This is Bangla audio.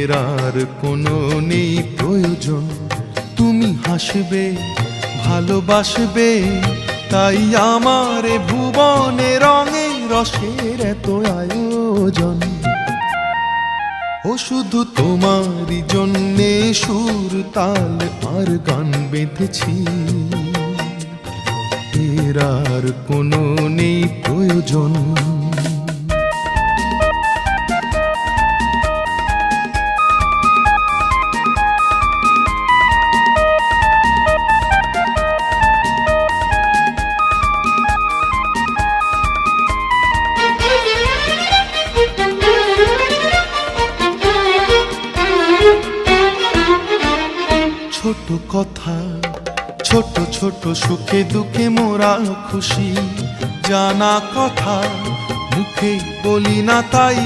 এর আর কোনো নেই প্রয়োজন। তুমি হাসবে, ভালোবাসবে, তাই আমার এ ভুবনে রঙে রসের এত আয়োজন। ও শুধু তোমারই জন্যে সুর তাল আর গান বেঁধেছি, এর আর কোনো নেই প্রয়োজন। ছোট কথা, ছোট ছোট সুখে দুঃখে মোরা খুশি, জানা কথা মুখে বলি না তাই